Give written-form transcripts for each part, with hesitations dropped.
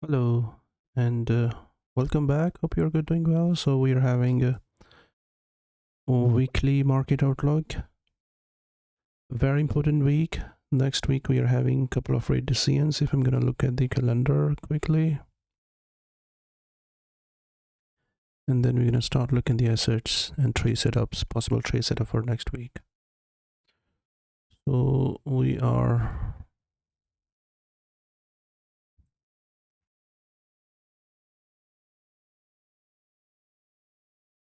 Hello and welcome back. Hope you're good, doing well. So we are having a weekly market outlook. Very important week. Next week we are having a couple of rate decisions. If I'm gonna look at the calendar quickly, and then we're gonna start looking the assets and trade setups, possible trade setup for next week. So we are.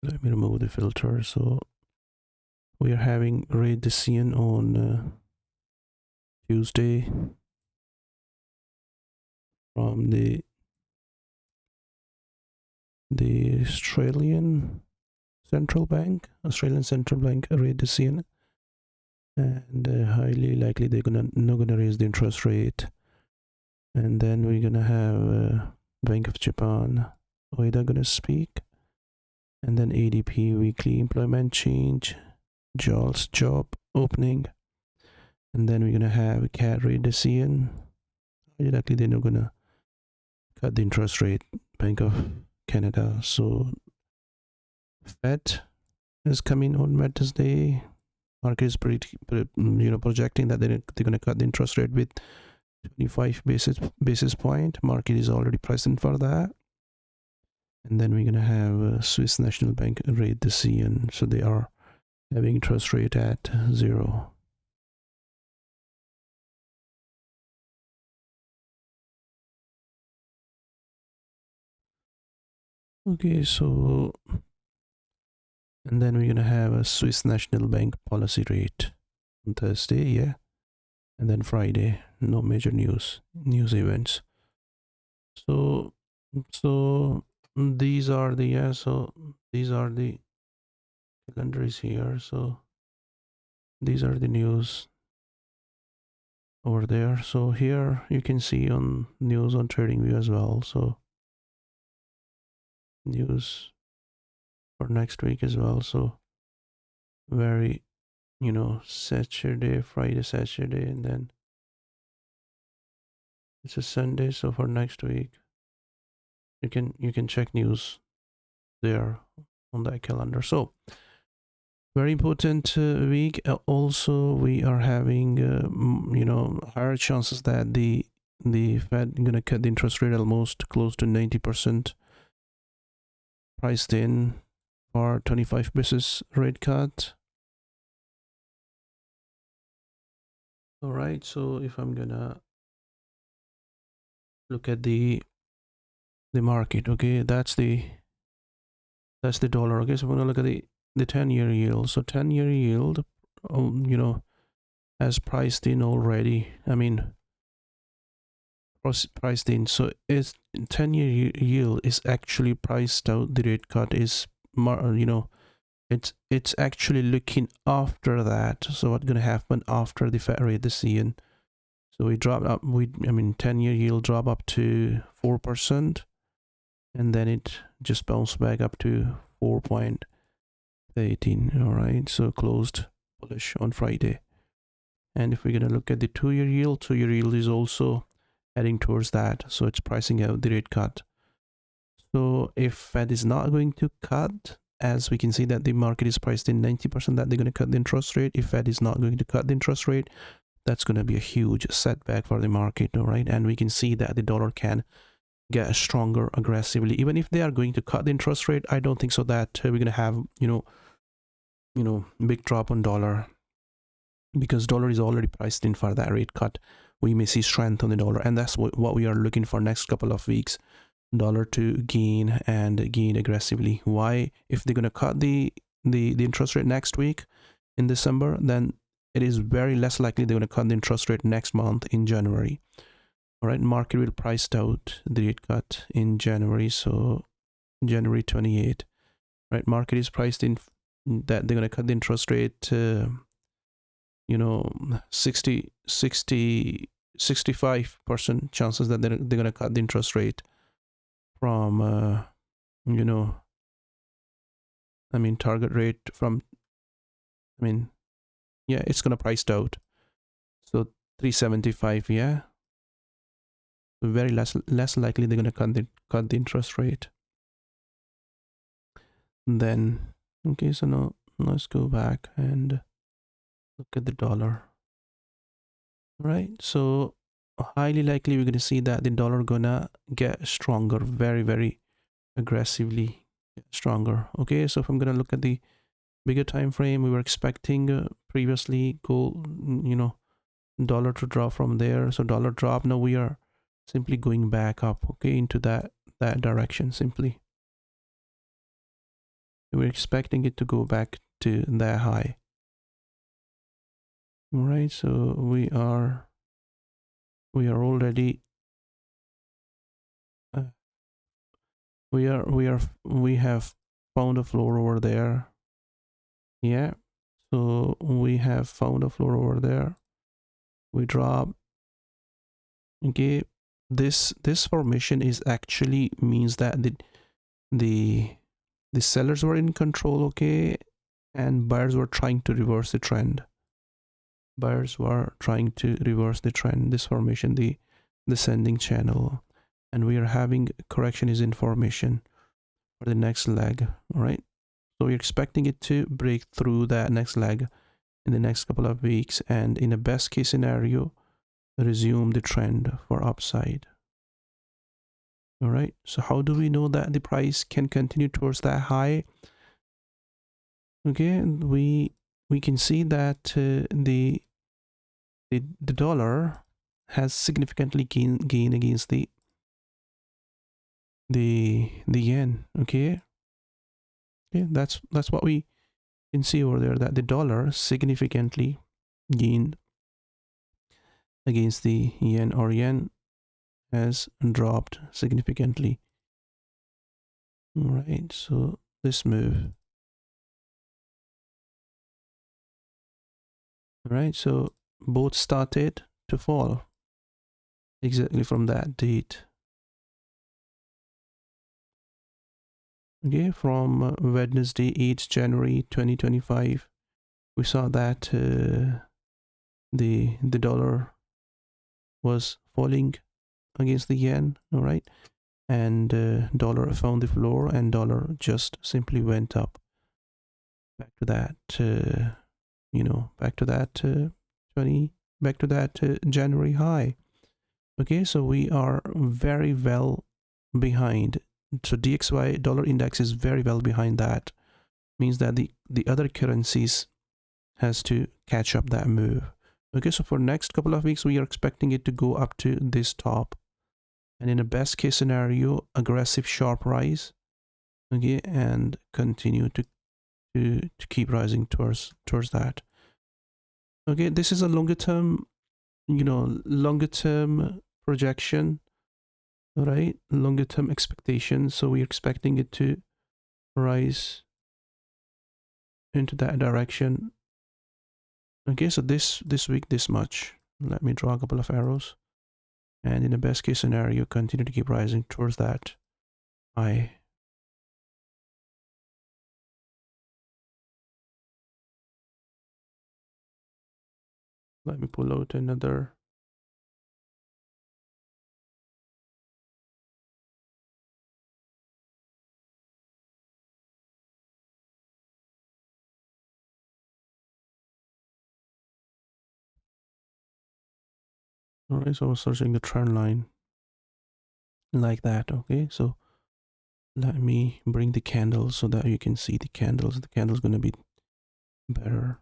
Let me remove the filter. So we are having rate decision on Tuesday from the Australian Central Bank rate decision, and highly likely they're gonna not gonna raise the interest rate. And then we're gonna have Bank of Japan, Oida gonna speak, and then ADP weekly employment change, JOLTS job opening, and then we're gonna have CAD rate decision. Highly likely they're not gonna cut the interest rate. Bank of Canada. So Fed is coming on Wednesday. Market is projecting that they're going to cut the interest rate with 25 basis point. Market is already priced in for that. And then we're going to have Swiss National Bank rate decision. So they are having interest rate at 0. Okay, so and then we're going to have a Swiss National Bank policy rate on Thursday, yeah. And then Friday, no major news events. So these are the these are the calendars here. So these are the news over there. So here you can see on news on TradingView as well. So news for next week as well. So very, Saturday, Friday, Saturday, and then it's a Sunday. So for next week, you can check news there on that calendar. So very important week. Also, we are having higher chances that the Fed gonna cut the interest rate almost close to 90% priced in for 25 basis rate cut. All right. So if I'm gonna look at the market, okay, that's the dollar. Okay, so we're gonna look at the 10-year yield. So 10-year yield, has priced in already. I mean, priced in. So it's 10-year yield is actually priced out. The rate cut is it's actually looking after that. So what's gonna happen after the Fed rate decision? So we dropped up. 10-year yield drop up to 4%, and then it just bounced back up to 4.18. All right, so closed bullish on Friday. And if we're gonna look at the 2-year yield is also heading towards that. So it's pricing out the rate cut. So if Fed is not going to cut, as we can see that the market is priced in 90% that they're going to cut the interest rate. If Fed is not going to cut the interest rate, that's going to be a huge setback for the market, all right? And we can see that the dollar can get stronger aggressively. Even if they are going to cut the interest rate, I don't think so that we're going to have, big drop on dollar, because dollar is already priced in for that rate cut. We may see strength on the dollar, and that's what we are looking for next couple of weeks. Dollar to gain aggressively. Why? If they're going to cut the interest rate next week in December, then it is very less likely they're going to cut the interest rate next month in January. All right, market will price out the rate cut in January. So January 28, right? Market is priced in that they're going to cut the interest rate 65% chances that they're going to cut the interest rate from target rate from, it's going to priced out. So 375, yeah. very less likely they're going to cut the interest rate. Then okay, so now let's go back and look at the dollar. Right, so highly likely we're going to see that the dollar gonna get stronger, very aggressively stronger. Okay, so if I'm gonna look at the bigger time frame, we were expecting previously gold, dollar to drop from there. So dollar drop. Now we are simply going back up, okay, into that direction. Simply we're expecting it to go back to that high. All right, so we are already we have found a floor over there. Yeah, so we have found a floor over there. We drop. Okay, this formation is actually means that the sellers were in control, okay, and buyers were trying to reverse the trend. Buyers were trying to reverse the trend. This formation, the descending channel, and we are having correction is in formation for the next leg. All right, so we're expecting it to break through that next leg in the next couple of weeks, and in a best case scenario, resume the trend for upside. All right, so how do we know that the price can continue towards that high? Okay, we can see that the dollar has significantly gain against the yen. Okay, that's what we can see over there, that the dollar significantly gained against the yen, or yen has dropped significantly. All right, so this move. All right, so both started to fall exactly from that date. Okay, from Wednesday, 8th January 2025, we saw that the dollar was falling against the yen. All right, and dollar found the floor, and dollar just simply went up back to that back to that January high. Okay, so we are very well behind. So DXY dollar index is very well behind that. Means that the other currencies has to catch up that move. Okay, so for next couple of weeks we are expecting it to go up to this top, and in a best case scenario, aggressive sharp rise. Okay, and continue to keep rising towards that. Okay, this is a longer term projection, right? Longer term expectation. So we're expecting it to rise into that direction. Okay, so this week this much. Let me draw a couple of arrows, and in the best case scenario, continue to keep rising towards that high. Let me pull out another. All right, so I was searching the trend line like that. Okay, so let me bring the candles so that you can see the candles. The candle's going to be better.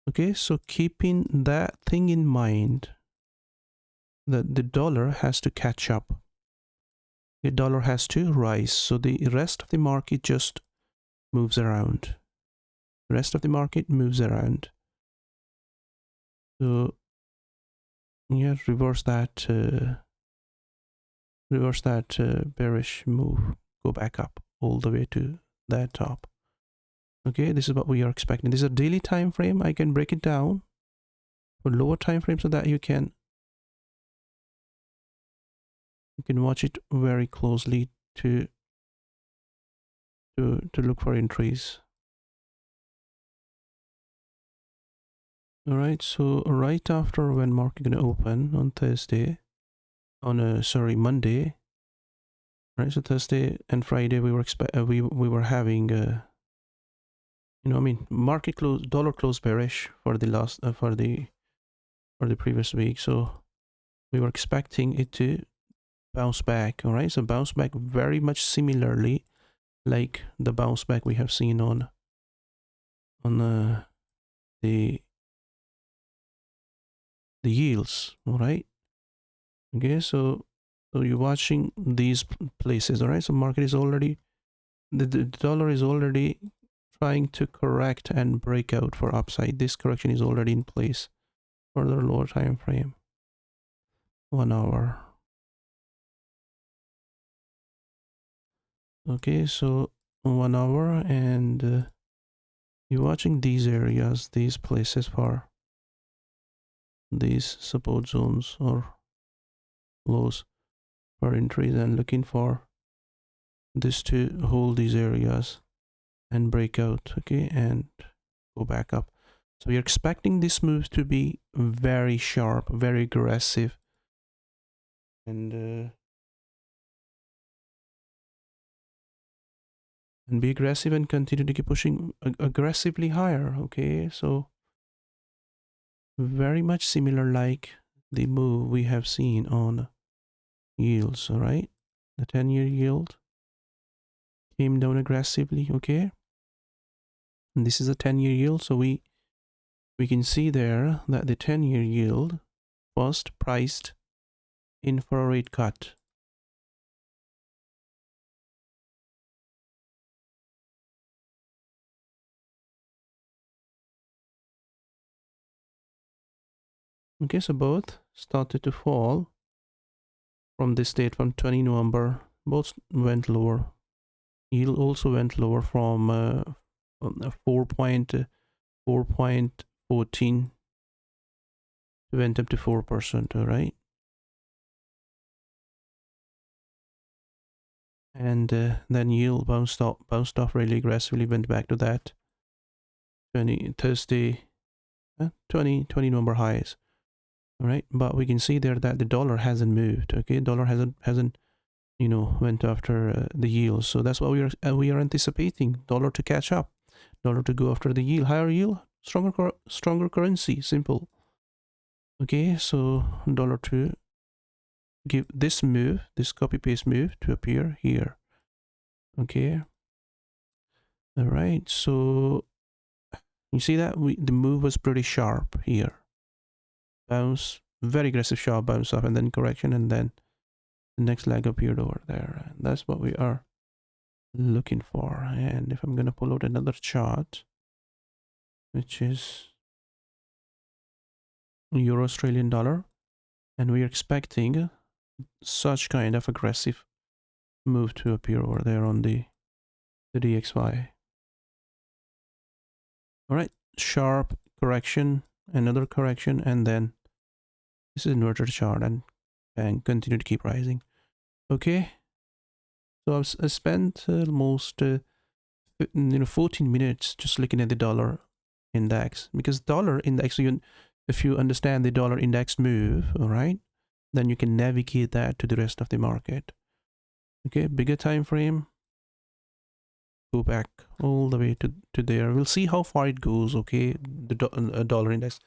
Okay, so keeping that thing in mind, that the dollar has to catch up. The dollar has to rise, so the rest of the market just moves around. The rest of the market moves around. So yeah, reverse that bearish move. Go back up all the way to that top. Okay, this is what we are expecting. This is a daily time frame. I can break it down for lower time frame so that you can watch it very closely to to look for entries. All right, so right after when market gonna open on Thursday, on Monday, right? So Thursday and Friday we were we were having I mean, market close, dollar close bearish for the last for the previous week, so we were expecting it to bounce back. All right, so bounce back very much similarly like the bounce back we have seen on the yields. All right, okay, so you're watching these places. All right, so market is already the dollar is already trying to correct and break out for upside. This correction is already in place for the lower time frame. 1 hour. Okay, so 1 hour, and you're watching these areas, these places for these support zones or lows for entries, and looking for this to hold these areas and break out, okay, and go back up. So we're expecting this move to be very sharp, very aggressive, and be aggressive and continue to keep pushing aggressively higher. Okay, so very much similar like the move we have seen on yields. All right, the 10-year yield came down aggressively. Okay, and this is a 10-year yield, so we can see there that the 10-year yield was priced in for a rate cut. Okay, so both started to fall from this date, from 20 November. Both went lower. Yield also went lower from 4.14 went up to 4%. All right, and then yield bounced off really aggressively, went back to that 20 November highs. All right, but we can see there that the dollar hasn't moved. Okay, dollar hasn't went after the yield. So that's what we are anticipating dollar to catch up, dollar to go after the yield, higher yield, stronger currency. Simple. Okay, so dollar to give this move, this copy paste move, to appear here. Okay, all right, so you see that the move was pretty sharp here. Bounce, very aggressive sharp bounce up, and then correction, and then the next leg appeared over there. And that's what we are looking for. And if I'm gonna pull out another chart, which is Euro Australian dollar, and we are expecting such kind of aggressive move to appear over there on the DXY. All right, sharp correction, another correction, and then this is inverted chart, and continue to keep rising. Okay, so I spent almost 14 minutes just looking at the dollar index, because dollar index, if you understand the dollar index move, all right, then you can navigate that to the rest of the market. Okay, bigger time frame, go back all the way to there. We'll see how far it goes. Okay, the dollar index,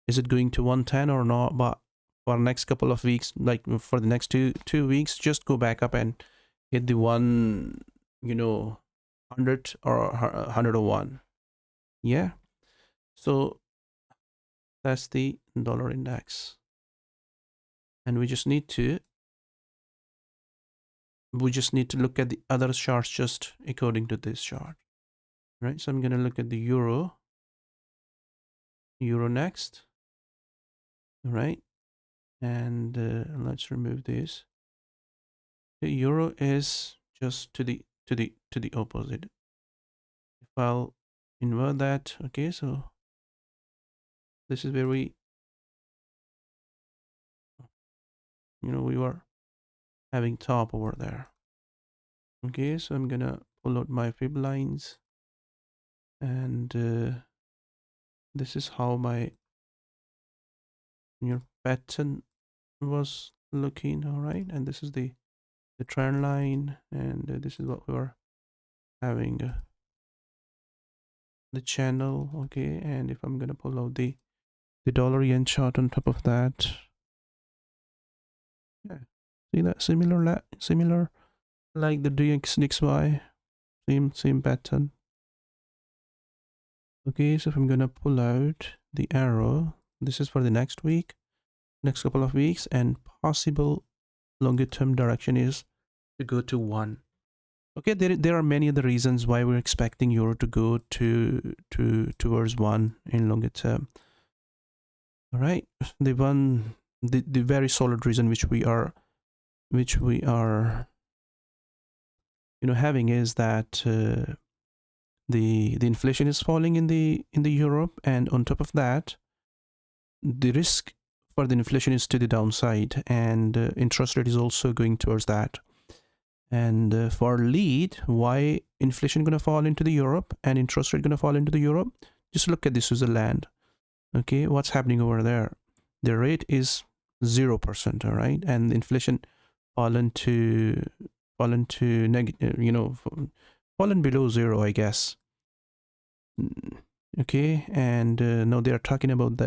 is it going to 110 or not? But for the next couple of weeks, like for the next two weeks, just go back up and hit the 100 or 101. Yeah, so that's the dollar index, and we just need to look at the other charts just according to this chart, right? So I'm going to look at the euro next. All right, and let's remove this. The euro is just to the opposite. If I'll invert that, okay, so this is where we were having top over there. Okay, so I'm gonna pull out my fib lines, and this is how my pattern was looking. All right, and this is the trend line, and this is what we were having, the channel. Okay, and if I'm gonna pull out the dollar yen chart on top of that, yeah, see that similar like the DXY, same pattern. Okay, so if I'm gonna pull out the arrow, this is for the next week, next couple of weeks, and possible longer term direction is to go to 1. Okay, there are many other reasons why we're expecting euro to go towards 1 in longer term. All right, the very solid reason which we are having is that the inflation is falling in the Europe, and on top of that, the risk for the inflation is to the downside, and interest rate is also going towards that. And for lead, why inflation going to fall into the Europe and interest rate going to fall into the Europe? Just look at the Switzerland. Okay, what's happening over there? The rate is 0%, all right, and inflation fallen to negative, fallen below 0, I guess. Okay, and now they are talking about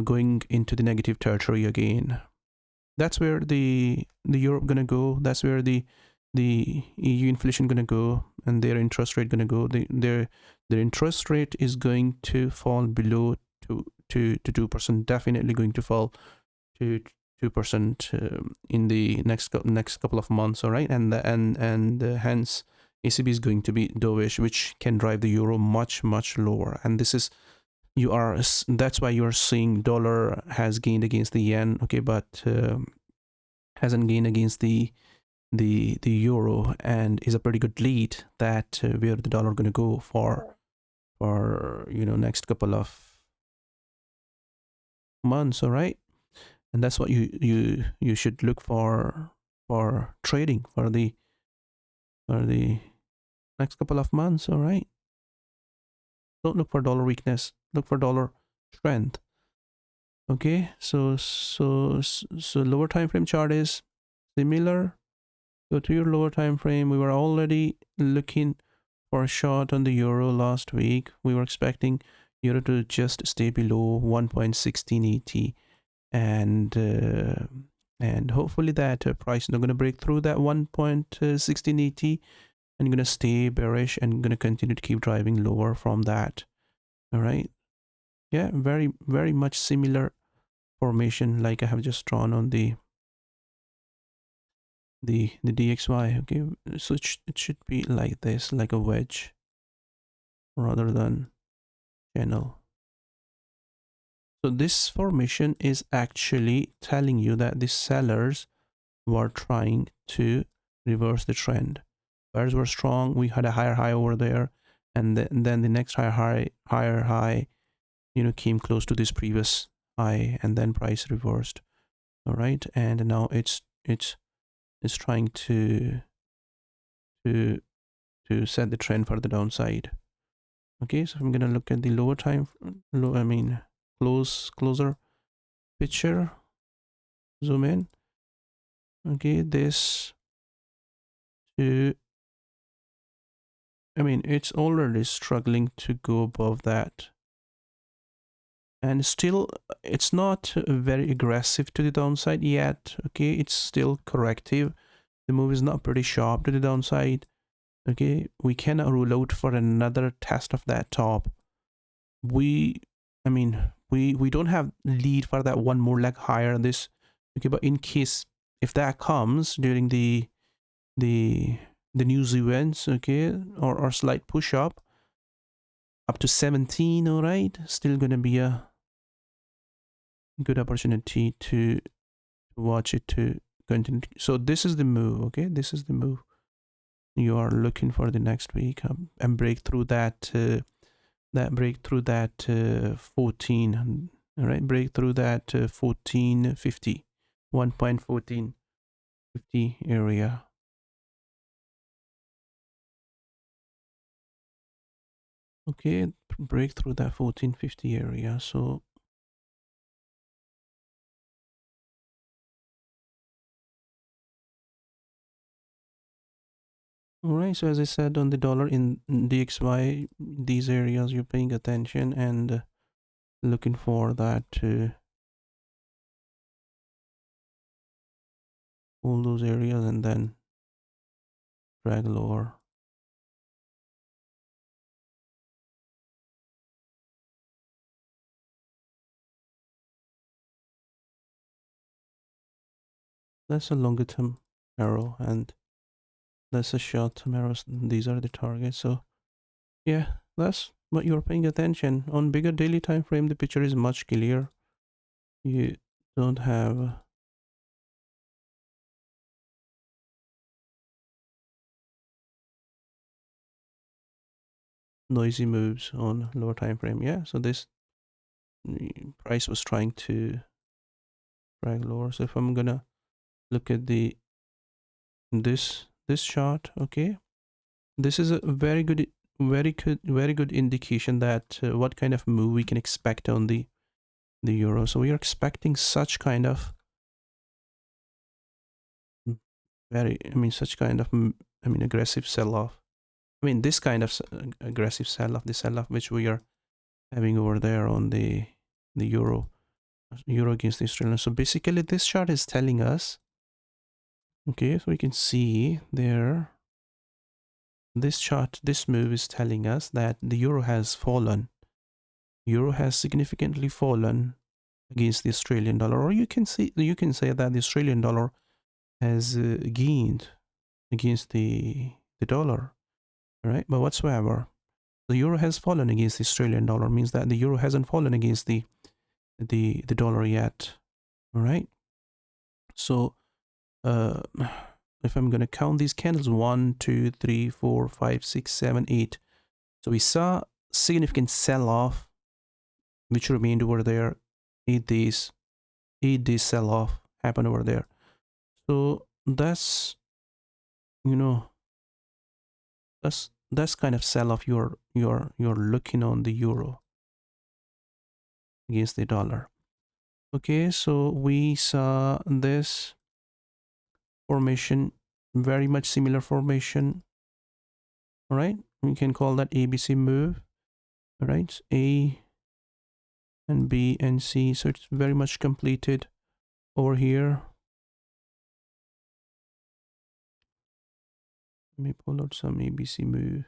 going into the negative territory again. That's where the Europe gonna go. That's where the EU inflation gonna go, and their interest rate gonna go. Their interest rate is going to fall below 2%. Definitely going to fall to 2% in the next couple of months. All right, and hence ECB is going to be dovish, which can drive the euro much lower. And this is that's why you're seeing dollar has gained against the yen, okay, but hasn't gained against the euro, and is a pretty good lead that where the dollar going to go for next couple of months. All right, and that's what you should look for trading for the next couple of months. All right, don't look for dollar weakness, look for dollar strength. Okay, so lower time frame chart is similar. Go to your lower time frame. We were already looking for a short on the euro last week. We were expecting euro to just stay below 1.1680, and hopefully that price is not going to break through that 1.1680 and going to stay bearish and going to continue to keep driving lower from that. All right, yeah, very much similar formation like I have just drawn on the DXY. Okay, so it should be like this, like a wedge rather than channel. So this formation is actually telling you that the sellers were trying to reverse the trend. Buyers were strong. We had a higher high over there, and then the next higher high came close to this previous high, and then price reversed. All right, and now it's trying to set the trend for the downside. Okay, so I'm gonna look at the lower time, closer picture, zoom in. Okay, this it's already struggling to go above that, and still it's not very aggressive to the downside yet. Okay, it's still corrective. The move is not pretty sharp to the downside. Okay, we cannot rule out for another test of that top. We don't have lead for that one more leg higher this. Okay, but in case if that comes during the news events, okay, or slight push up to 17, all right, still gonna be a good opportunity to watch it to continue. So this is the move. Okay, this is the move you are looking for the next week, and break through that 14. All right, break through that 1450, 1.1450 area. Okay, break through that 1450 area. So all right, so as I said on the dollar in DXY, these areas you're paying attention and looking for that all those areas and then drag lower. That's a longer term arrow and that's a short term arrow. These are the targets. So yeah, that's what you're paying attention. On bigger daily time frame, the picture is much clearer. You don't have noisy moves on lower time frame. Yeah, so this price was trying to drag lower. So if I'm gonna look at the this chart, okay, this is a very good indication that what kind of move we can expect on the euro. So we are expecting such kind of such kind of aggressive sell off. I mean this kind of aggressive sell off, the sell off which we are having over there on the euro against the Australian. So basically this chart is telling us, okay, so we can see there, this chart, this move is telling us that the euro has fallen. Euro has significantly fallen against the Australian dollar, or you can say that the Australian dollar has gained against the dollar, right? But whatsoever, the euro has fallen against the Australian dollar means that the euro hasn't fallen against the dollar yet. All right. So uh, if I'm gonna count these candles, 1, 2, 3, 4, 5, 6, 7, 8. So we saw significant sell-off which remained over there 8 days. 8 days sell-off happened over there. So that's, you know, that's kind of sell-off you're looking on the euro against the dollar. Okay, so we saw this formation, very much similar formation. All right, we can call that ABC move. All right, A and B and C. So it's very much completed over here. Let me pull out some ABC move.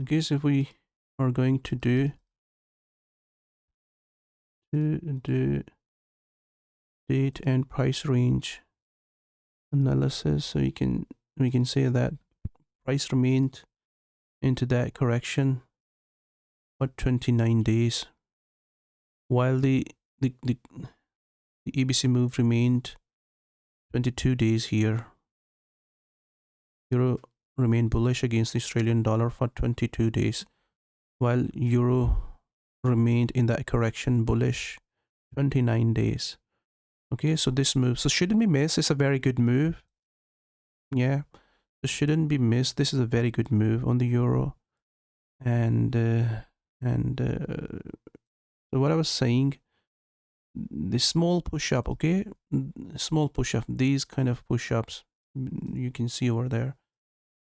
I guess if we are going to do date and price range analysis, so we can say that price remained into that correction for 29 days, while the ABC move remained 22 days here. Euro remained bullish against the Australian dollar for 22 days, while euro remained in that correction bullish 29 days. Okay, so this move, so shouldn't be missed. It's a very good move. Yeah, this shouldn't be missed. This is a very good move on the euro. And so what I was saying, the small push up, okay, small push up, these kind of push ups you can see over there.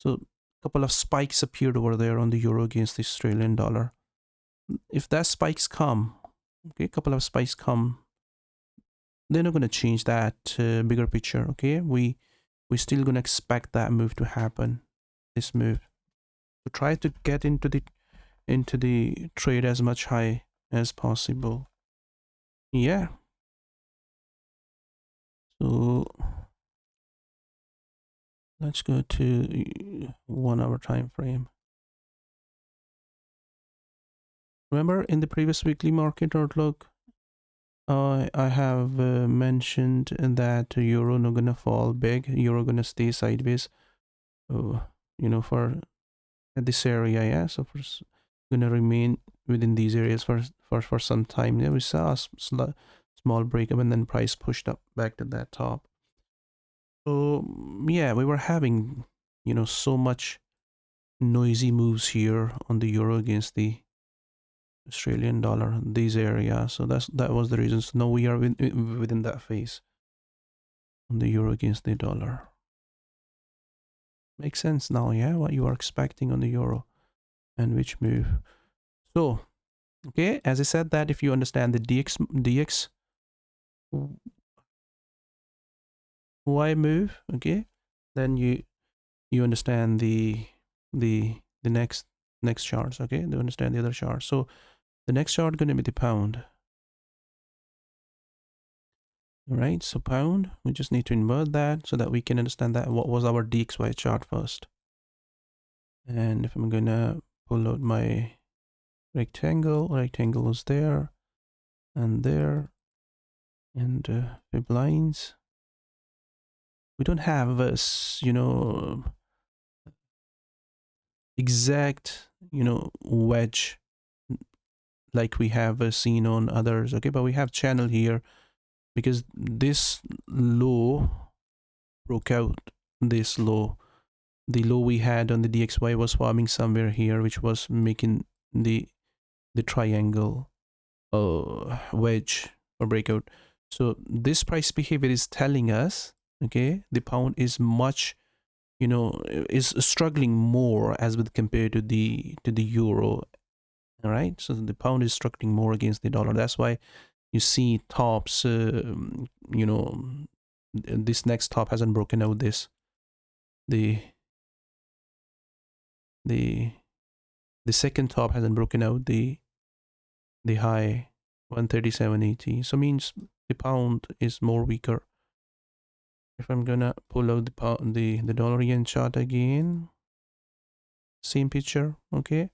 So a couple of spikes appeared over there on the euro against the Australian dollar. If that spikes come, okay, a couple of spikes come, they're not going to change that bigger picture. Okay, we still going to expect that move to happen, this move. So try to get into the trade as much high as possible. Yeah, so let's go to 1 hour time frame. Remember in the previous weekly market outlook, I have mentioned that euro not gonna fall big, euro gonna stay sideways, for at this area, yeah. So gonna remain within these areas for some time. Yeah, we saw a small breakup, and then price pushed up back to that top. So yeah, we were having, you know, so much noisy moves here on the euro against the Australian dollar, these areas. So that was the reason. So now we are within that phase on the euro against the dollar. Makes sense now, yeah, what you are expecting on the euro and which move. So okay, as I said, that if you understand the dx y move, okay, then you understand the next charts, okay, to understand the other charts. So the next chart going to be the pound. All right, so pound, we just need to invert that so that we can understand that what was our dxy chart first. And if I'm gonna pull out my rectangle is there and there, and fib lines. We don't have a you know, exact, you know, wedge like we have seen on others, okay, but we have channel here because this low broke out. This low, the low we had on the dxy was forming somewhere here, which was making the triangle wedge or breakout. So this price behavior is telling us, okay, the pound is much, you know, is struggling more as with compared to the euro. All right, so the pound is struggling more against the dollar. That's why you see tops, you know, this next top hasn't broken out. This the the the second top hasn't broken out the high 137.80. So means the pound is more weaker. If I'm gonna pull out the dollar yen chart again, same picture, okay.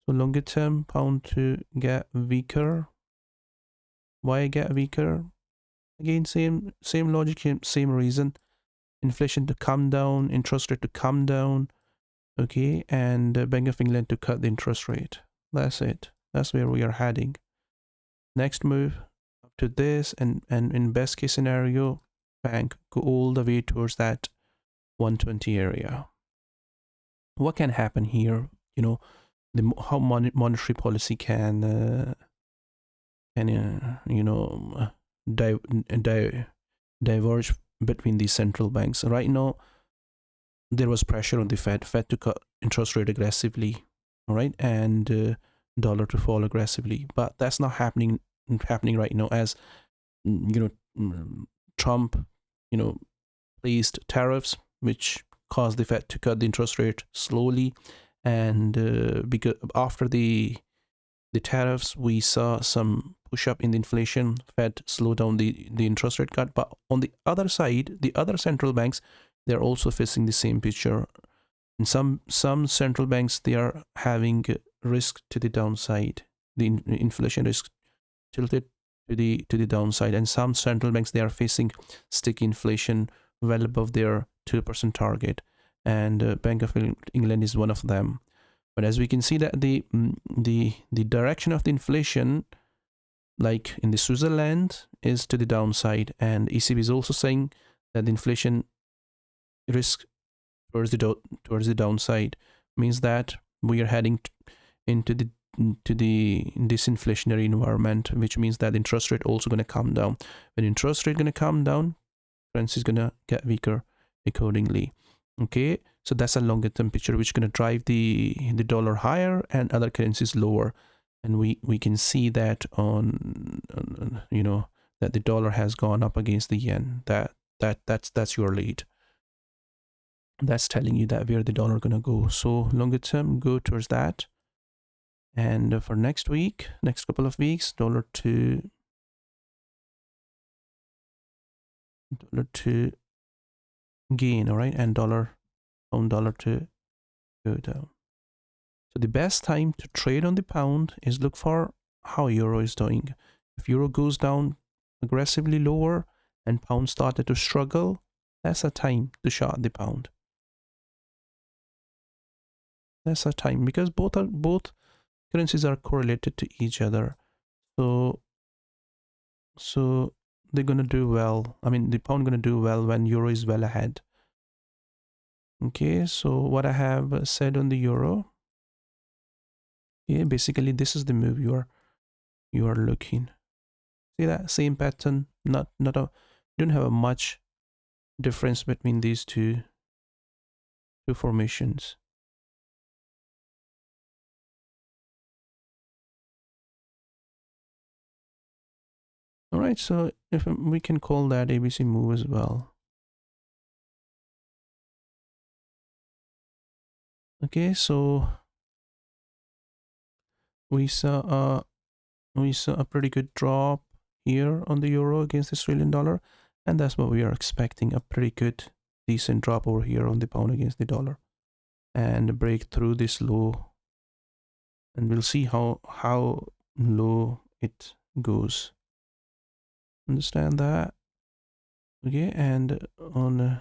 So longer term, pound to get weaker. Why get weaker? Again, same logic, same reason. Inflation to come down, interest rate to come down, okay, and Bank of England to cut the interest rate. That's it. That's where we are heading. Next move up to this, and in best case scenario, bank go all the way towards that 120 area. What can happen here? You know, how monetary policy can you know, diverge between these central banks. Right now, there was pressure on the Fed to cut interest rate aggressively, all right, and dollar to fall aggressively. But that's not happening right now, as you know, Trump, you know, placed tariffs, which caused the Fed to cut the interest rate slowly, and because after the tariffs, we saw some push up in the inflation. Fed slowed down the interest rate cut. But on the other side, the other central banks, they're also facing the same picture. And some central banks, they are having risk to the downside. The inflation risk tilted to the downside. And some central banks, they are facing sticky inflation well above their 2% target. And Bank of England is one of them. But as we can see that the direction of the inflation, like in the Switzerland, is to the downside, and ECB is also saying that the inflation risk towards the downside, means that we are heading into the disinflationary environment, which means that interest rate also going to come down. When interest rate going to come down, currency is going to get weaker accordingly. Okay, so that's a longer term picture which is going to drive the dollar higher and other currencies lower, and we can see that on you know, that the dollar has gone up against the yen. That's your lead. That's telling you that where the dollar gonna go. So longer term, go towards that. And for next week, next couple of weeks, dollar to gain, all right, and dollar to go down. So the best time to trade on the pound is look for how euro is doing. If euro goes down aggressively lower and pound started to struggle, that's a time to short the pound. That's a time, because both currencies are correlated to each other. So So they're gonna do well. I mean, the pound gonna do well when euro is well ahead. Okay, so what I have said on the euro. Okay, basically this is the move you are looking. See that same pattern? Not a don't have a much difference between these two formations. All right, so if we can call that ABC move as well. Okay, so we saw a pretty good drop here on the euro against the Australian dollar, and that's what we are expecting, a pretty good decent drop over here on the pound against the dollar, and break through this low, and we'll see how low it goes. Understand that? Okay, and on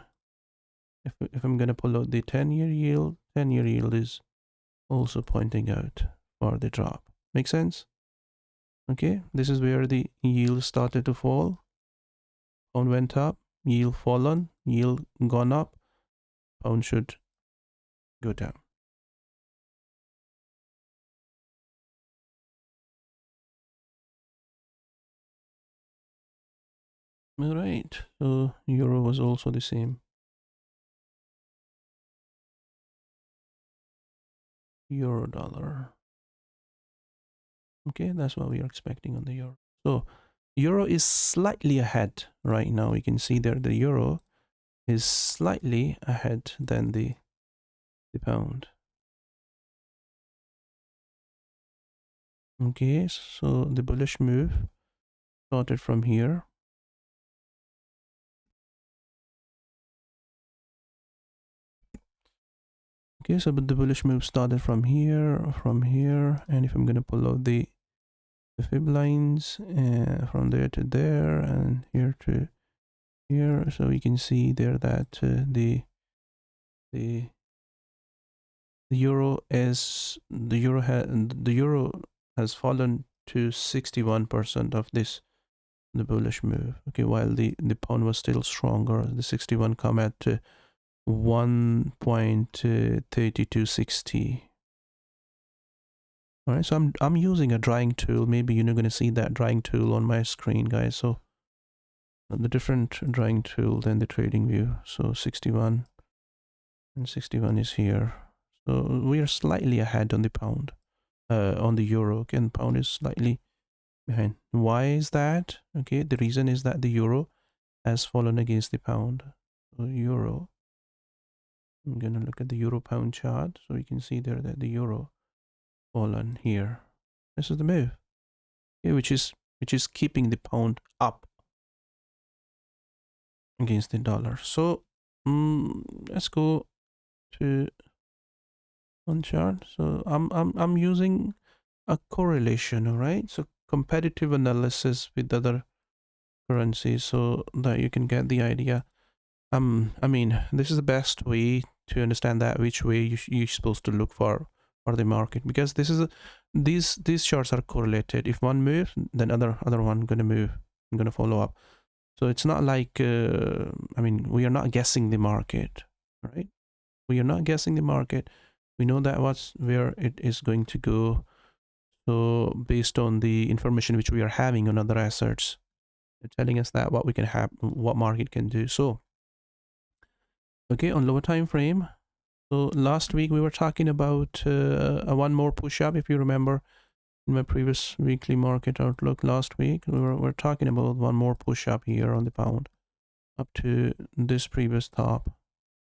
if I'm gonna pull out the 10-year yield, 10-year yield is also pointing out for the drop. Make sense? Okay, this is where the yield started to fall. Pound went up, yield fallen, yield gone up, pound should go down. All right, so euro was also the same. Euro dollar. Okay, that's what we are expecting on the euro. So euro is slightly ahead right now. You can see there the euro is slightly ahead than the pound. Okay, so the bullish move started from here. Okay, so but the bullish move started from here, and if I'm gonna pull out the fib lines from there to there and here to here, so we can see there that the euro has fallen to 61% of this the bullish move. Okay, while the pound was still stronger, the 61 come at 1.3260. All right, so I'm using a drawing tool. Maybe you're not going to see that drawing tool on my screen, guys. So the different drawing tool than the trading view. So 61 and 61 is here. So we are slightly ahead on the pound, on the euro. Again, pound is slightly behind. Why is that? Okay, the reason is that the euro has fallen against the pound. So euro. I'm gonna look at the euro pound chart, so you can see there that the euro fallen here. This is the move, okay, which is keeping the pound up against the dollar. So let's go to one chart. So I'm using a correlation, all right? So competitive analysis with other currencies, so that you can get the idea. I mean, this is the best way to understand that which way you're supposed to look for the market, because this is these charts are correlated. If one moves, then other one gonna move, gonna follow up. So it's not like I mean, we are not guessing the market, right? We are not guessing the market. We know that where it is going to go. So based on the information which we are having on other assets, they're telling us that what we can have, what market can do. So okay, on lower time frame. So last week we were talking about a one more push up, if you remember. In my previous weekly market outlook last week, we were talking about one more push up here on the pound up to this previous top.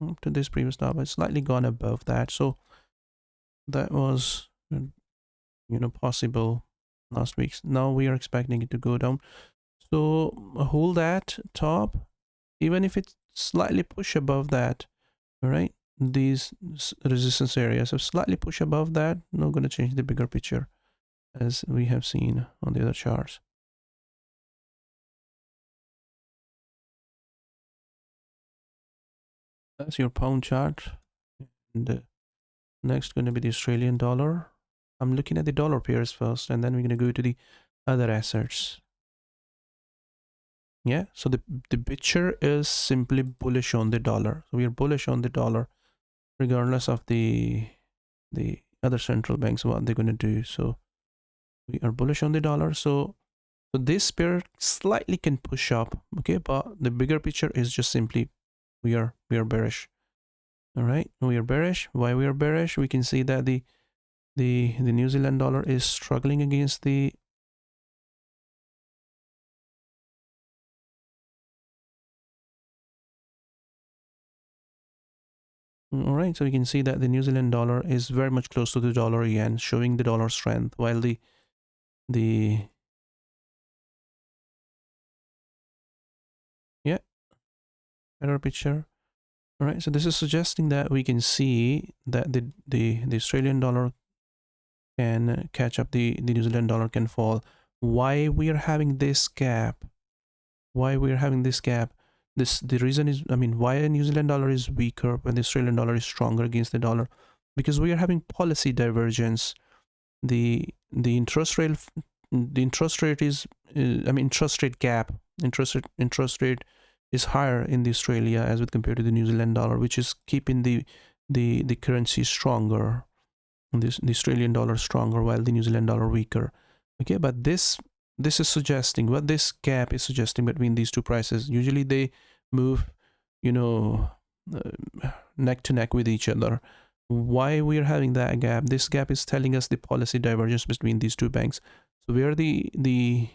Up to this previous top, it's slightly gone above that. So that was, possible last week. Now we are expecting it to go down. So hold that top, even if it's slightly push above that. All right, these resistance areas have slightly push above that. Not going to change the bigger picture as we have seen on the other charts. That's your pound chart. And next going to be the Australian dollar. I'm looking at the dollar pairs first, and then we're going to go to the other assets. Yeah, so the picture is simply bullish on the dollar. So we are bullish on the dollar regardless of the other central banks, what they're going to do. So we are bullish on the dollar. So this pair slightly can push up, okay, but the bigger picture is just simply we are bearish. All right, we are bearish. Why we are bearish? We can see that the New Zealand dollar is struggling against the all right, so we can see that the New Zealand dollar is very much close to the dollar yen, showing the dollar strength, while the yeah, better picture. All right, so this is suggesting that we can see that the Australian dollar can catch up, the New Zealand dollar can fall. Why we are having this gap? Why we are having this gap? This the reason is, I mean, why the New Zealand dollar is weaker when the Australian dollar is stronger against the dollar? Because we are having policy divergence. The interest rate, the interest rate is I mean interest rate gap, interest rate is higher in the Australia as with compared to the New Zealand dollar, which is keeping the currency stronger, this the Australian dollar stronger while the New Zealand dollar weaker. Okay, but this is suggesting, what this gap is suggesting between these two prices, usually they move, you know, neck to neck with each other. Why we are having that gap? This gap is telling us the policy divergence between these two banks. So where the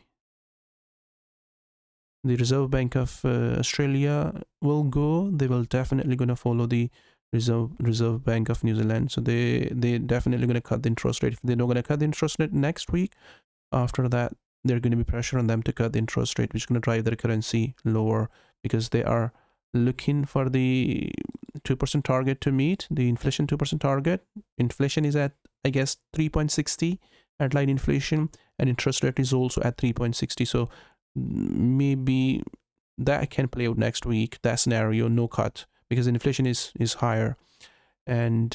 Reserve Bank of Australia will go, they will definitely going to follow the Reserve Bank of New Zealand. So they definitely going to cut the interest rate. If they're not going to cut the interest rate next week, after that there's going to be pressure on them to cut the interest rate, which is going to drive their currency lower, because they are looking for the 2% target to meet, the inflation 2% target. Inflation is at, I guess, 3.60 headline inflation, and interest rate is also at 3.60. So maybe that can play out next week, that scenario, no cut, because inflation is higher. And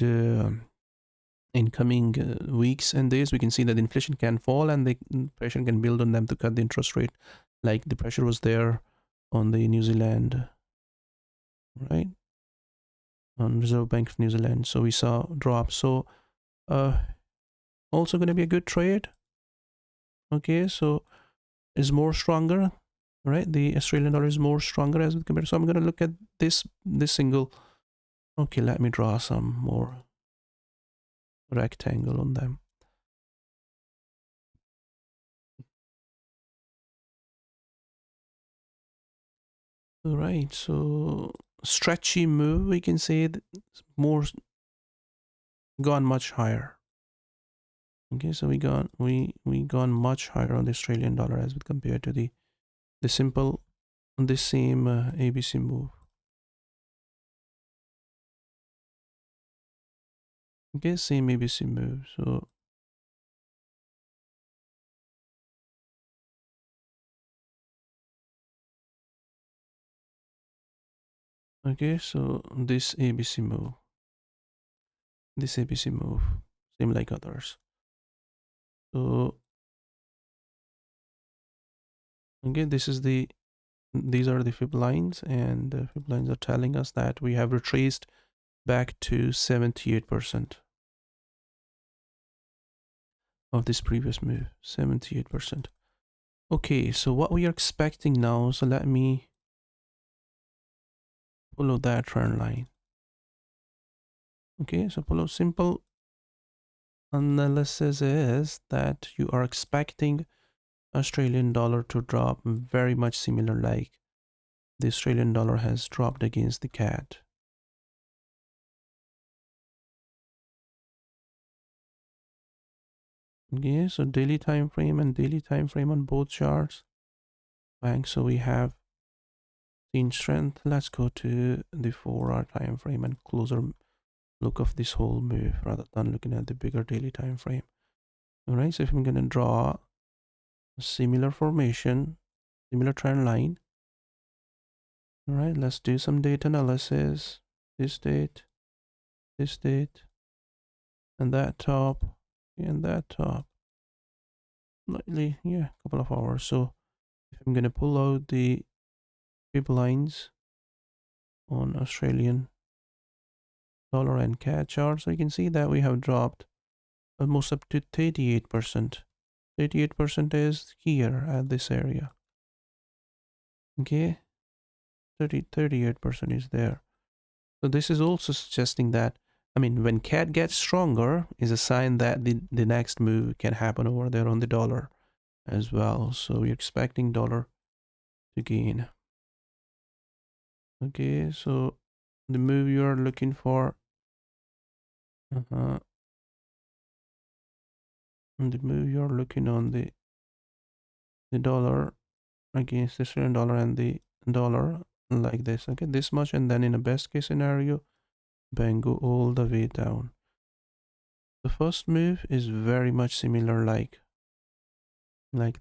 in coming weeks and days, we can see that inflation can fall and the pressure can build on them to cut the interest rate, like the pressure was there on the New Zealand, right, on Reserve Bank of New Zealand. So we saw drop. So also going to be a good trade. Okay, so is more stronger, right? The Australian dollar is more stronger as compared. So I'm going to look at this single. Okay, let me draw some more rectangle on them. All right, so stretchy move, we can say more gone much higher. Okay, so we gone much higher on the Australian dollar as compared to the simple, the same ABC move. Okay, same ABC move. So okay, so this ABC move, same like others. So okay, these are the fib lines, and the fib lines are telling us that we have retraced back to 78% of this previous move. 78%. Okay, so what we are expecting now, so let me follow that trend line. Okay, so follow simple analysis is that you are expecting Australian dollar to drop very much similar like the Australian dollar has dropped against the CAD. Okay, so daily time frame and daily time frame on both charts. Bang, so we have seen strength. Let's go to the 4-hour time frame and closer look of this whole move rather than looking at the bigger daily time frame. All right, so if I'm going to draw a similar formation, similar trend line. All right, let's do some data analysis. This date, and that top, and that top. Slightly, yeah, a couple of hours. So if I'm going to pull out the fib lines on Australian dollar and CAD chart. So you can see that we have dropped almost up to 38%. 38% is here at this area. Okay, 38% is there. So this is also suggesting that, I mean, when CAD gets stronger is a sign that the next move can happen over there on the dollar as well. So we're expecting dollar to gain. Okay, so the move you are looking for, the move you're looking on the dollar against the Australian dollar and the dollar like this. Okay, this much, and then in a best case scenario, bang, go all the way down. The first move is very much similar like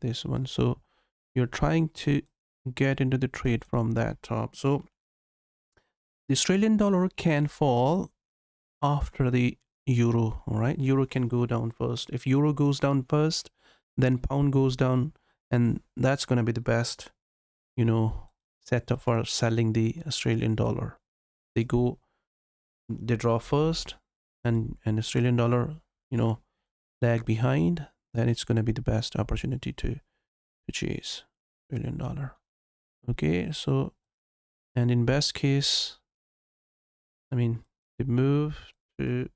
this one. So you're trying to get into the trade from that top. So the Australian dollar can fall after the euro. All right, euro can go down first. If euro goes down first, then pound goes down, and that's going to be the best, you know, setup for selling the Australian dollar. They draw first, and Australian dollar, you know, lag behind, then it's going to be the best opportunity to chase Australian dollar. Okay, so, and in best case, I mean, the move to,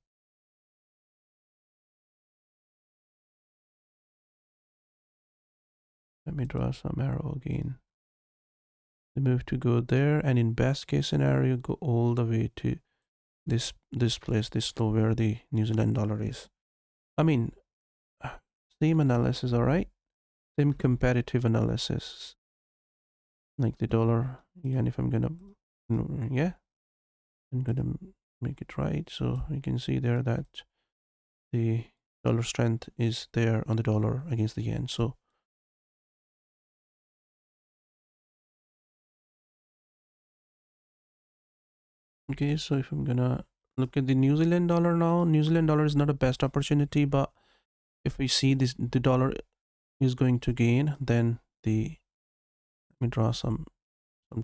let me draw some arrow again. The move to go there, and in best case scenario, go all the way to this place, this low where the New Zealand dollar is. I mean, same analysis, all right? Same competitive analysis. Like the dollar, and if I'm gonna, yeah, I'm gonna make it right. So you can see there that the dollar strength is there on the dollar against the yen. So okay, so if I'm gonna look at the New Zealand dollar now, New Zealand dollar is not a best opportunity, but if we see this, the dollar is going to gain, then the, let me draw some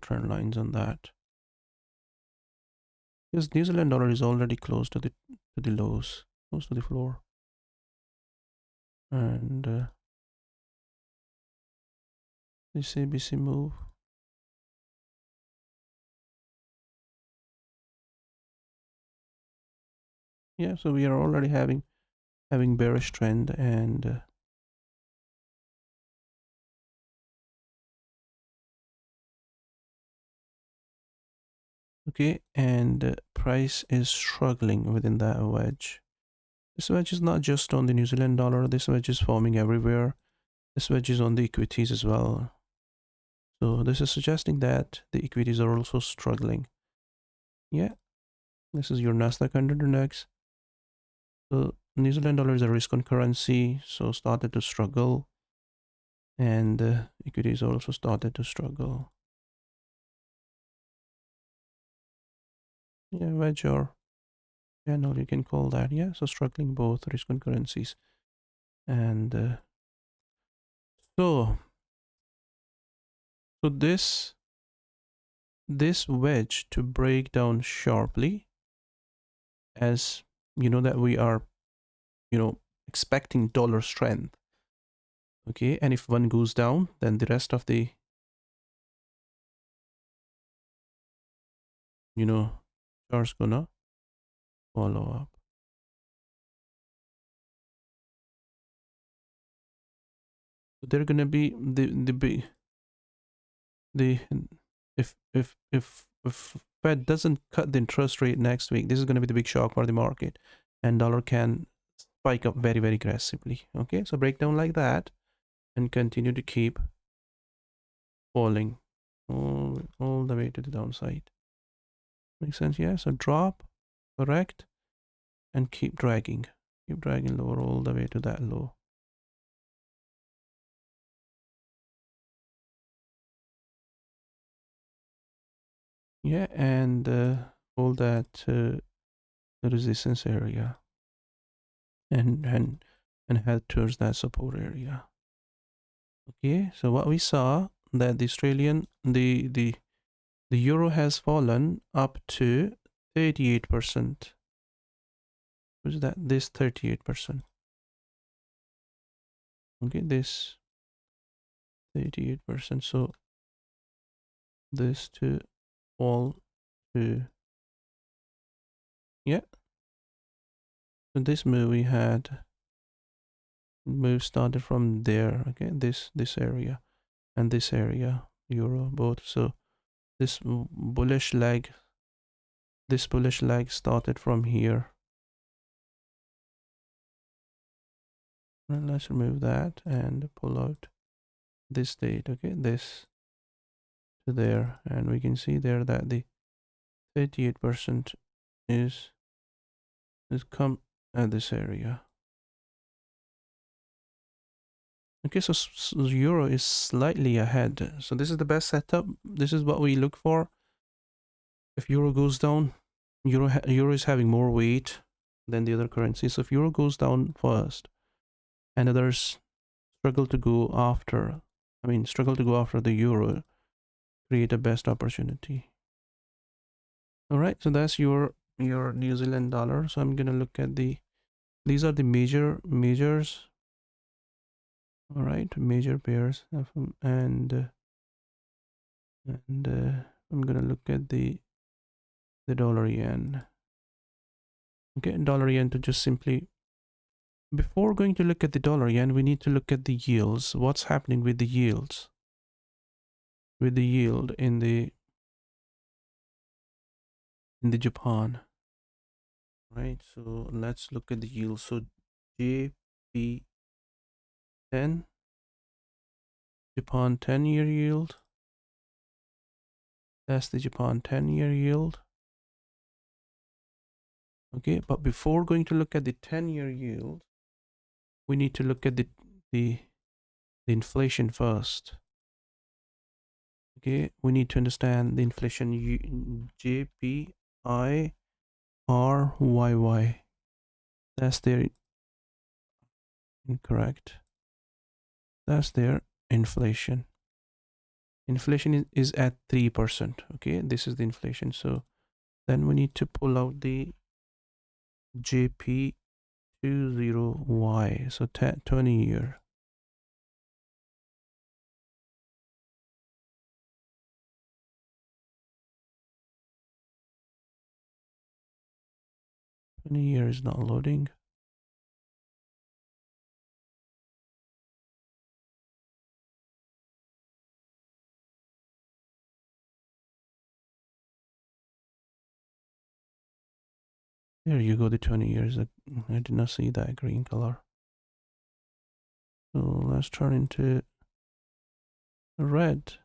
trend lines on that. Because New Zealand dollar is already close to the lows, close to the floor. And this ABC move. Yeah, so we are already having bearish trend, and okay, and price is struggling within that wedge. This wedge is not just on the New Zealand dollar, this wedge is forming everywhere. This wedge is on the equities as well. So this is suggesting that the equities are also struggling. Yeah, this is your Nasdaq 100 index. So New Zealand dollar is a risk on currency, so started to struggle, and equities also started to struggle. Yeah, wedge or channel, you can call that. Yeah, so struggling both risk on currencies. And so this wedge to break down sharply, as you know that we are, you know, expecting dollar strength. Okay, and if one goes down, then the rest of the, you know, chart's gonna follow up. So they're gonna be the if Fed doesn't cut the interest rate next week, this is going to be the big shock for the market, and dollar can spike up very, very aggressively. Okay, so breakdown like that, and continue to keep falling all the way to the downside. Makes sense? Yeah, so drop, correct, and keep dragging lower all the way to that low. Yeah, and hold that resistance area, and head towards that support area. Okay, so what we saw that the Australian, the The euro has fallen up to 38%. What's that? This 38%. Okay, this 38%. So this to fall to, yeah. So this move we had, move started from there. Okay, this area and this area, euro both. So this bullish leg, started from here. And let's remove that and pull out this date. Okay, this to there, and we can see there that the 38% is come at this area. Okay, so euro is slightly ahead. So this is the best setup. This is what we look for. If euro goes down, euro is having more weight than the other currencies. So if euro goes down first and others struggle to go after, the euro, create a best opportunity. All right, so that's your New Zealand dollar. So I'm gonna look at these are the majors. All right, major pairs, and I'm gonna look at the dollar yen. Okay, dollar yen, to just simply, before going to look at the dollar yen, we need to look at the yields. What's happening with the yields? With the yield in the Japan. Right, so let's look at the yield. So JP10, Japan 10-year yield. That's the Japan 10-year yield. Okay, but before going to look at the 10-year yield, we need to look at the inflation first. Okay, we need to understand the inflation. JPIRYY. That's their, incorrect. That's their inflation. Inflation is at 3%. Okay, this is the inflation. So then we need to pull out the JP20Y. So 20 year. 20 year is not loading. There you go, the 20 years. I did not see that green color. So let's turn into red.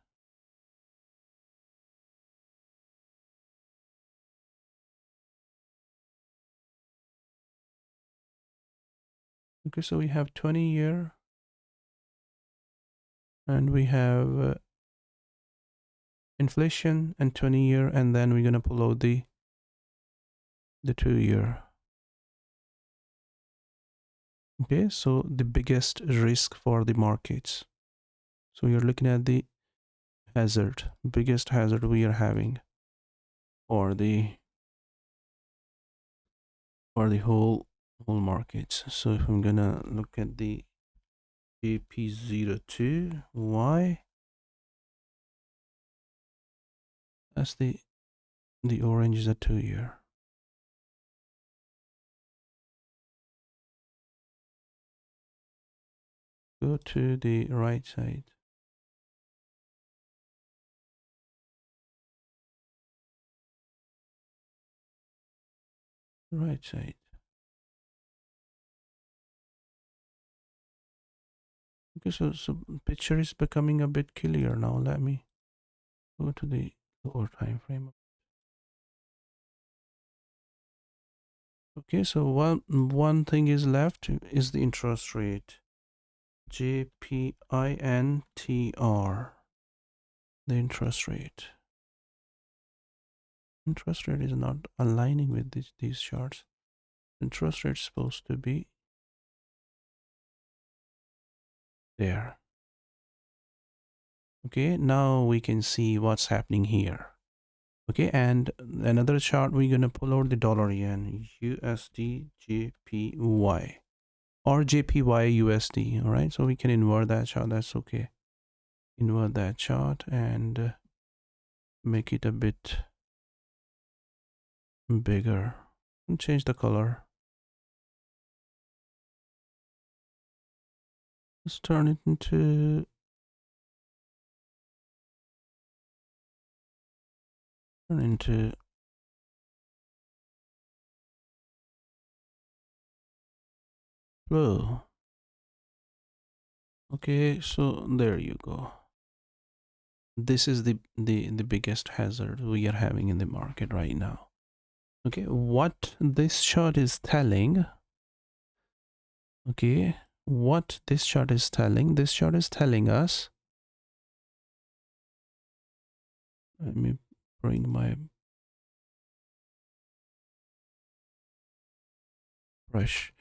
Okay, so we have 20 year and we have inflation and 20 year, and then we're gonna pull out the 2 year. Okay, so the biggest risk for the markets. So you're looking at the hazard, biggest hazard we are having for the whole markets. So if I'm gonna look at the JP02Y, that's the orange is a 2 year. Go to the right side. Right side. Okay, so picture is becoming a bit clear now. Let me go to the lower time frame. Okay, so one thing is left is the interest rate. JPINTR. The interest rate. Interest rate is not aligning with these charts. Interest rate is supposed to be there. Okay, now we can see what's happening here. Okay, and another chart, we're gonna pull out the dollar yen, USD JPY or JPY USD. All right, so we can invert that chart. That's okay. Invert that chart and make it a bit bigger and change the color. Let's turn it into blue. Okay, so there you go. This is the biggest hazard we are having in the market right now. Okay, what this chart is telling, okay, what this chart is telling us, let me bring my brush.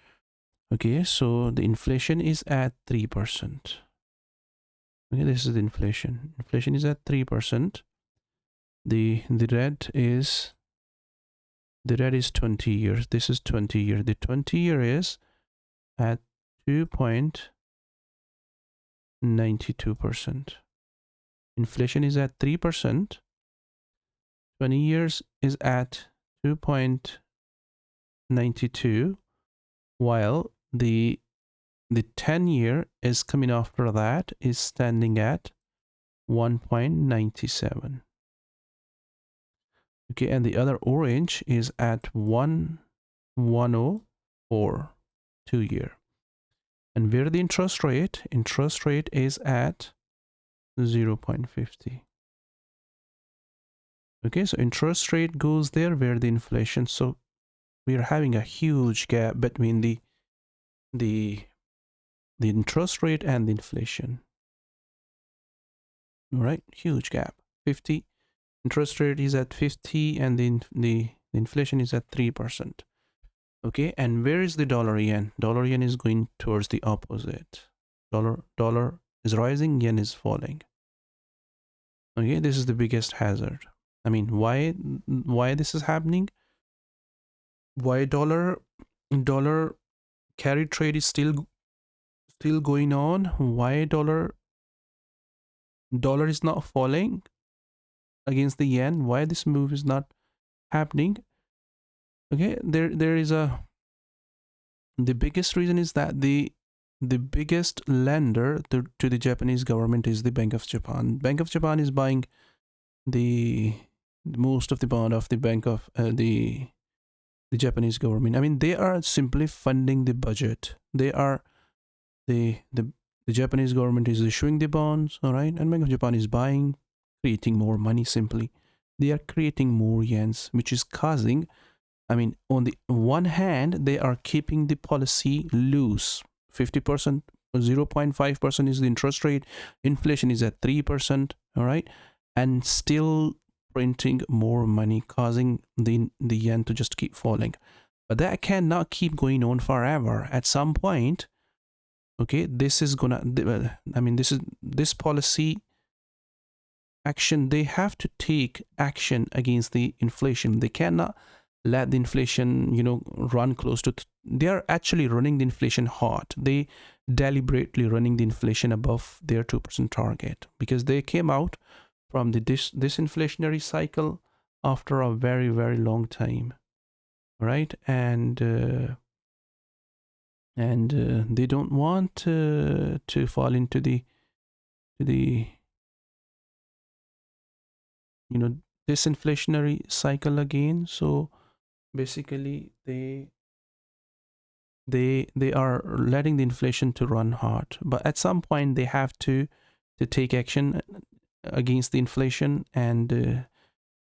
Okay, so the inflation is at 3%. Okay, this is the inflation. Inflation is at 3%. The red is 20 years. This is 20 year. The 20 year is at 2.92%. Inflation is at 3%. 20 years is at 2.92, while the 10 year is coming after that, is standing at 1.97. Okay, and the other orange is at 1.104, 2 year. And where the interest rate is at 0.50. Okay, so interest rate goes there where the inflation. So we are having a huge gap between the interest rate and the inflation. All right, huge gap. 50 interest rate is at 50 and the inflation is at 3%. Okay, and where is the dollar yen? Dollar yen is going towards the opposite. Dollar is rising, yen is falling. Okay, this is the biggest hazard. I mean, why this is happening? Why dollar carry trade is still going on? Why dollar is not falling against the yen? Why this move is not happening? Okay, there is a, the biggest reason is that the biggest lender to the Japanese government is the Bank of Japan. Bank of Japan is buying the most of the bond of the bank of the Japanese government. I mean, they are simply funding the budget. They are the Japanese government is issuing the bonds, all right, and Bank of Japan is buying, creating more money. Simply, they are creating more yens, which is causing. I mean, on the one hand, they are keeping the policy loose. 50%, 0.5% is the interest rate. Inflation is at 3%, all right, and still printing more money, causing the yen to just keep falling. But that cannot keep going on forever. At some point, okay, this is gonna, I mean, this policy action, they have to take action against the inflation. They cannot let the inflation, run close to, they are actually running the inflation hot. They deliberately running the inflation above their 2% target, because they came out from the disinflationary cycle after a very, very long time, right? And they don't want to fall into the disinflationary cycle again. So basically they are letting the inflation to run hot, but at some point they have to take action against the inflation and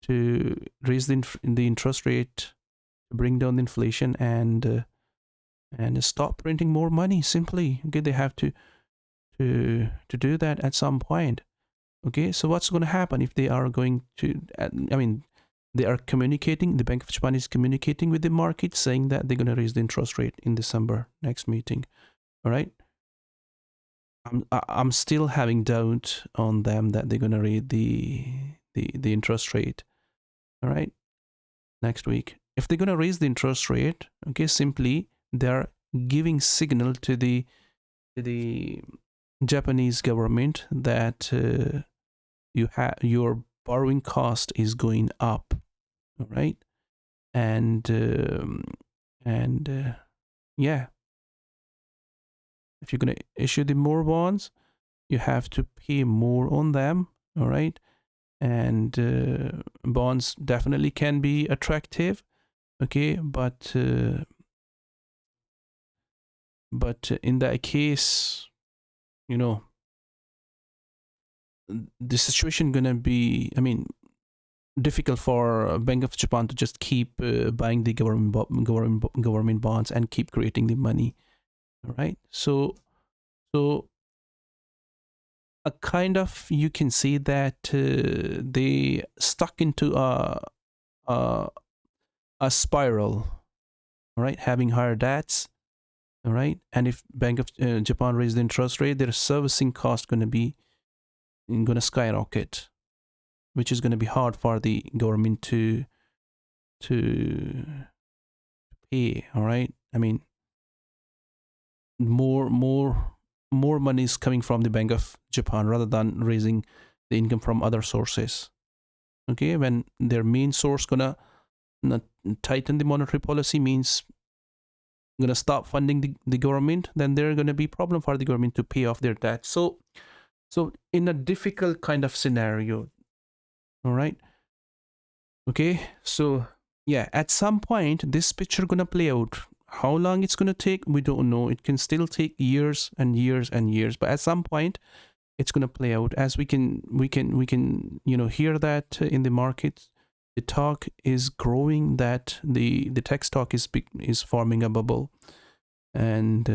to raise the interest rate, to bring down the inflation and stop printing more money. Simply, okay, they have to do that at some point. Okay, so what's going to happen if they are going to, I mean, they are communicating, the Bank of Japan is communicating with the market, saying that they're going to raise the interest rate in December next meeting. All right, I'm still having doubt on them that they're going to raise the interest rate. all right, next week. If they're going to raise the interest rate, okay, simply they're giving signal to the Japanese government that your borrowing cost is going up, all right, and yeah, if you're going to issue the more bonds, you have to pay more on them, all right, and bonds definitely can be attractive, okay, but in that case, you know, the situation gonna be, I mean, difficult for Bank of Japan to just keep buying the government bonds and keep creating the money, right? So a kind of, you can see that they stuck into a a spiral, right? Having higher debts, all right, and if Bank of Japan raise the interest rate, their servicing cost gonna skyrocket, which is gonna be hard for the government to pay. All right, I mean, more money is coming from the Bank of Japan rather than raising the income from other sources. Okay, when their main source gonna not tighten the monetary policy, means gonna stop funding the government, then there are gonna be problem for the government to pay off their debt. So in a difficult kind of scenario, all right, okay, so yeah, at some point this picture gonna play out. How long it's gonna take, we don't know. It can still take years and years and years, but at some point it's gonna play out. As we can hear that in the market, the talk is growing that the tech stock is forming a bubble, and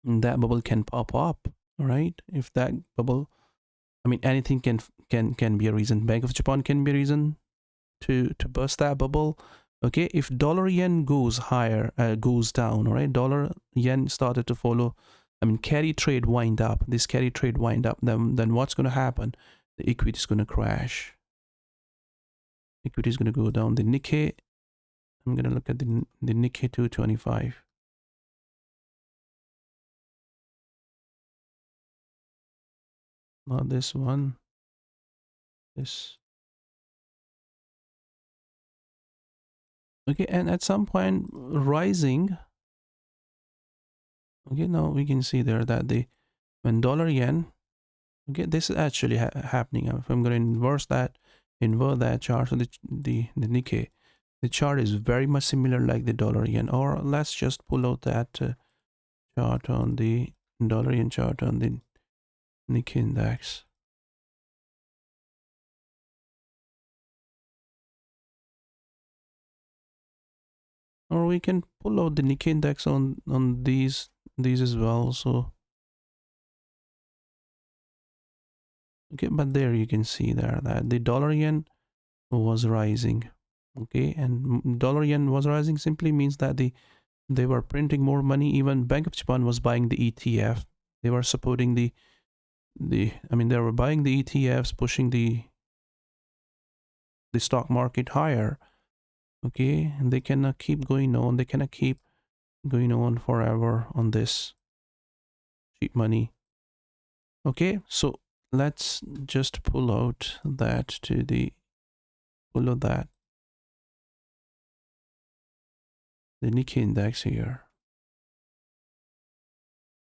that bubble can pop up, right? If that bubble, I mean, anything can be a reason. Bank of Japan can be a reason to burst that bubble. Okay, if dollar yen goes higher, goes down, all right, dollar yen started to follow, I mean, carry trade wind up, this carry trade wind up, then what's going to happen? The equity is going to crash. Equity is going to go down. The Nikkei, I'm going to look at the Nikkei 225. Not this one. This. Okay, and at some point rising. Okay, now we can see there that when dollar yen, okay, this is actually happening. If I'm going to invert that chart, so the Nikkei, the chart is very much similar like the dollar yen. Or let's just pull out that chart on the dollar yen chart on the Nikkei index. Or we can pull out the Nikkei index on these as well. So okay, but there you can see there that the dollar yen was rising. Okay, and dollar yen was rising simply means that they were printing more money. Even Bank of Japan was buying the ETF. They were supporting I mean, they were buying the ETFs, pushing the stock market higher. Okay, and they cannot keep going on. They cannot keep going on forever on this cheap money. Okay, so let's just pull out that the Nikkei index here.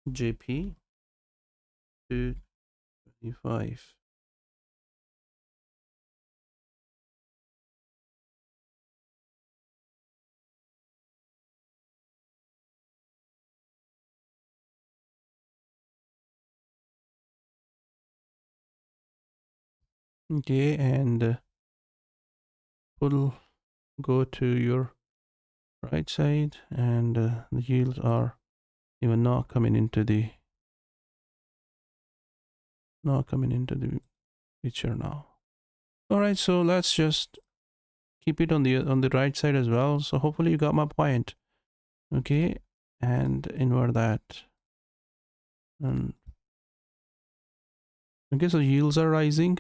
JP 225. Okay, and go to your right side, and the yields are even not coming into the picture now. All right, so let's just keep it on the right side as well. So hopefully you got my point. Okay, and invert that. And okay, so yields are rising.